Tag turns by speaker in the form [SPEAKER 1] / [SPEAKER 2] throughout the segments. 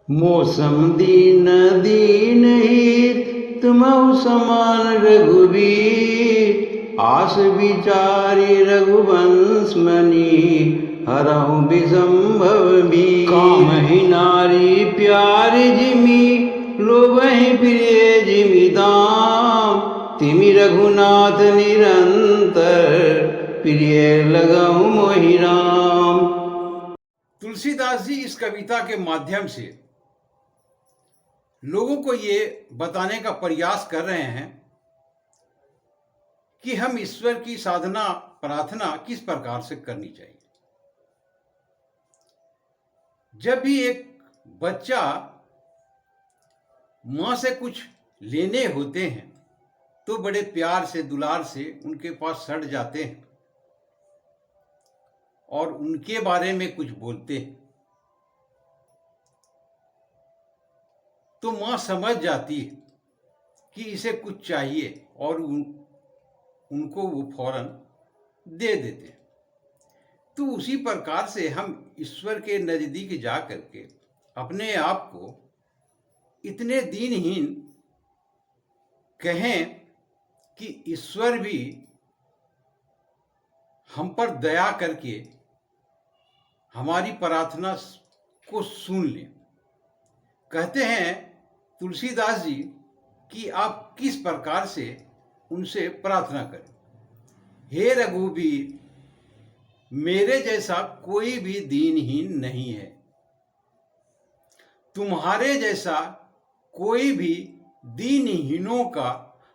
[SPEAKER 1] मौसम दीन दीन हित तुमहु समान रघुबीर। आस विचारी रघुवंश मणि हरहु विसंभव भी। काम ही नारी प्यार जिमि लोभहि प्रिय जिमि दाम। तिमि रघुनाथ निरंतर प्रिय लगहु मोहि राम।
[SPEAKER 2] तुलसीदास जी इस कविता के माध्यम से लोगों को ये बताने का प्रयास कर रहे हैं कि हम ईश्वर की साधना प्रार्थना किस प्रकार से करनी चाहिए। जब भी एक बच्चा माँ से कुछ लेने होते हैं तो बड़े प्यार से दुलार से उनके पास सट जाते हैं और उनके बारे में कुछ बोलते हैं, तो माँ समझ जाती है कि इसे कुछ चाहिए और उनको वो फौरन दे देते हैं। तो उसी प्रकार से हम ईश्वर के नजदीक जा करके अपने आप को इतने दीनहीन कहें कि ईश्वर भी हम पर दया करके हमारी प्रार्थना को सुन ले। कहते हैं तुलसीदास जी कि आप किस प्रकार से उनसे प्रार्थना करें। हे रघुबीर, मेरे जैसा कोई भी दीनहीन नहीं है, तुम्हारे जैसा कोई भी दीनहीनों का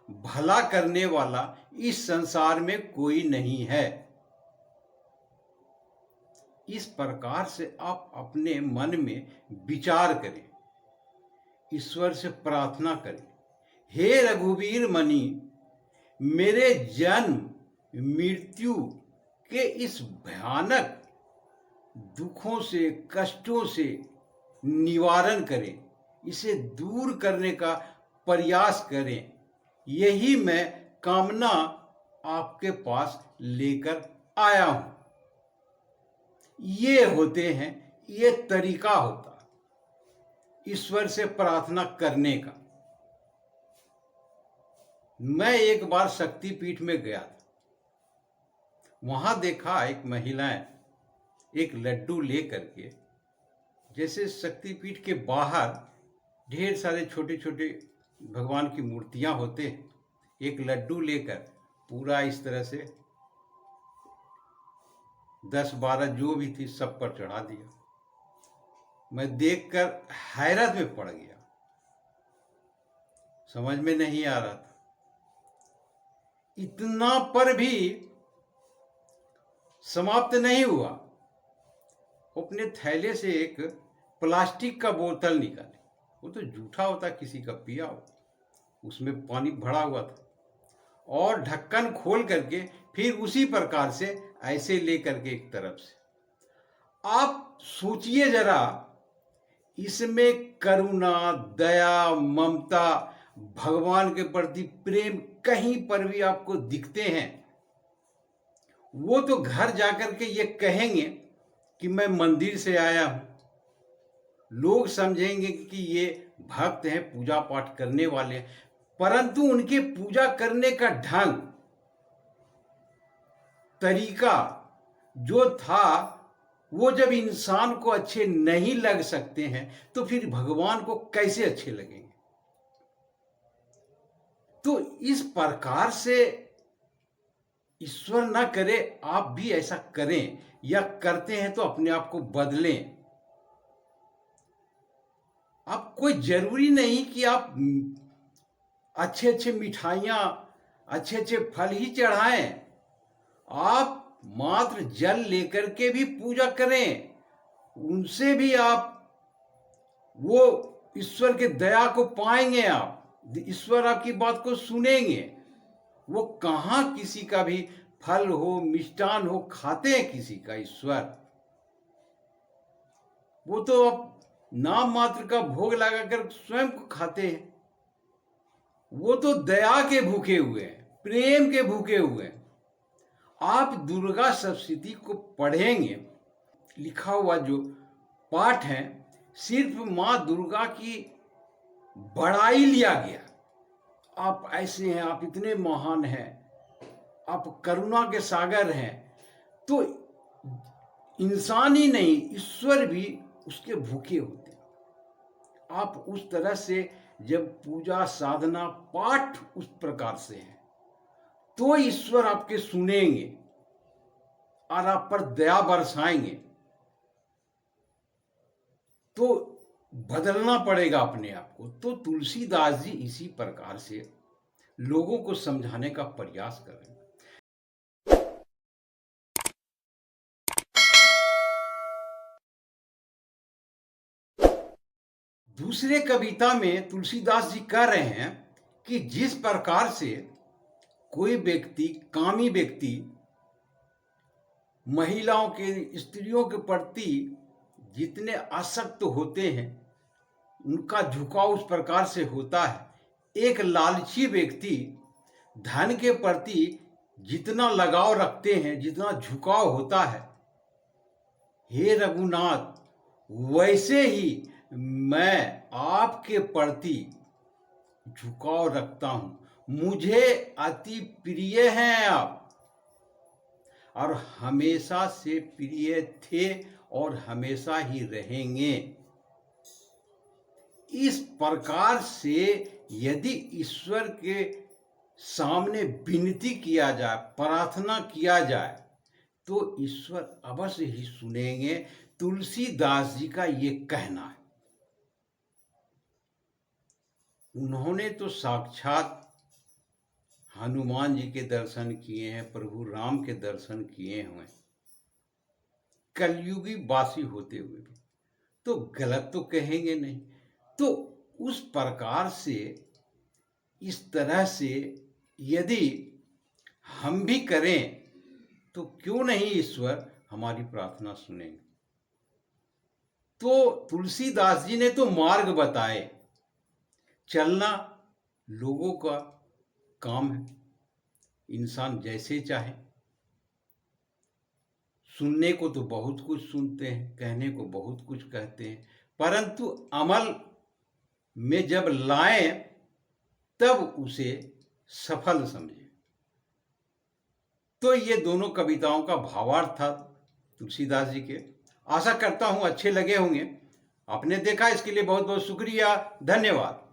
[SPEAKER 2] भला करने वाला इस संसार में कोई नहीं है। इस प्रकार से आप अपने मन में विचार करें, ईश्वर से प्रार्थना करें। हे रघुवीर मणि, मेरे जन्म मृत्यु के इस भयानक दुखों से कष्टों से निवारण करें, इसे दूर करने का प्रयास करें। यही मैं कामना आपके पास लेकर आया हूं। ये होते हैं, ये तरीका होता ईश्वर से प्रार्थना करने का। मैं एक बार शक्तिपीठ में गया था, वहां देखा एक महिलाएं एक लड्डू ले करके, जैसे शक्तिपीठ के बाहर ढेर सारे छोटे छोटे भगवान की मूर्तियां होते हैं, एक लड्डू लेकर पूरा इस तरह से 10-12 जो भी थी सब पर चढ़ा दिया। मैं देखकर हैरत में पड़ गया, समझ में नहीं आ रहा था। इतना पर भी समाप्त नहीं हुआ। अपने थैले से एक प्लास्टिक का बोतल निकाले, वो तो जूठा होता, किसी का पिया हो, उसमें पानी भरा हुआ था, और ढक्कन खोल करके फिर उसी प्रकार से ऐसे ले करके एक तरफ से। आप सोचिए जरा, इसमें करुणा, दया, ममता, भगवान के प्रति प्रेम कहीं पर भी आपको दिखते हैं? वो तो घर जाकर के ये कहेंगे कि मैं मंदिर से आया हूं, लोग समझेंगे कि ये भक्त हैं, पूजा पाठ करने वाले हैं, परंतु उनके पूजा करने का ढंग तरीका जो था, वो जब इंसान को अच्छे नहीं लग सकते हैं तो फिर भगवान को कैसे अच्छे लगेंगे। तो इस प्रकार से ईश्वर न करे आप भी ऐसा करें, या करते हैं तो अपने आप को बदलें। आप कोई जरूरी नहीं कि आप अच्छे अच्छे मिठाइयां, अच्छे अच्छे फल ही चढ़ाएं। आप मात्र जल लेकर के भी पूजा करें, उनसे भी आप वो ईश्वर के दया को पाएंगे। आप ईश्वर आपकी बात को सुनेंगे। वो कहां किसी का भी फल हो, मिष्टान हो, खाते हैं किसी का ईश्वर? वो तो आप नाम मात्र का भोग लगाकर स्वयं को खाते हैं। वो तो दया के भूखे हुए हैं, प्रेम के भूखे हुए हैं। आप दुर्गा सप्तशती को पढ़ेंगे, लिखा हुआ जो पाठ है, सिर्फ माँ दुर्गा की बड़ाई लिया गया। आप ऐसे हैं, आप इतने महान हैं, आप करुणा के सागर हैं। तो इंसान ही नहीं, ईश्वर भी उसके भूखे होते हैं। आप उस तरह से जब पूजा साधना पाठ उस प्रकार से है तो ईश्वर आपके सुनेंगे और आप पर दया बरसाएंगे। तो बदलना पड़ेगा अपने आप को। तो तुलसीदास जी इसी प्रकार से लोगों को समझाने का प्रयास कर रहे हैं। दूसरे कविता में तुलसीदास जी कह रहे हैं कि जिस प्रकार से कोई व्यक्ति, कामी व्यक्ति, महिलाओं के, स्त्रियों के प्रति जितने आसक्त होते हैं, उनका झुकाव उस प्रकार से होता है। एक लालची व्यक्ति धन के प्रति जितना लगाव रखते हैं, जितना झुकाव होता है, हे रघुनाथ, वैसे ही मैं आपके प्रति झुकाव रखता हूं। मुझे अति प्रिय हैं आप, और हमेशा से प्रिय थे और हमेशा ही रहेंगे। इस प्रकार से यदि ईश्वर के सामने विनती किया जाए, प्रार्थना किया जाए, तो ईश्वर अवश्य ही सुनेंगे। तुलसीदास जी का ये कहना है। उन्होंने तो साक्षात हनुमान जी के दर्शन किए हैं, प्रभु राम के दर्शन किए हुए, कलयुगी वासी होते हुए भी, तो गलत तो कहेंगे नहीं। तो उस प्रकार से, इस तरह से यदि हम भी करें तो क्यों नहीं ईश्वर हमारी प्रार्थना सुनेंगे। तो तुलसीदास जी ने तो मार्ग बताए। चलना लोगों का काम है, इंसान जैसे चाहे। सुनने को तो बहुत कुछ सुनते हैं, कहने को बहुत कुछ कहते हैं, परंतु अमल में जब लाएं तब उसे सफल समझें। तो ये दोनों कविताओं का भावार्थ था तुलसीदास जी के। आशा करता हूं अच्छे लगे होंगे। आपने देखा, इसके लिए बहुत बहुत शुक्रिया, धन्यवाद।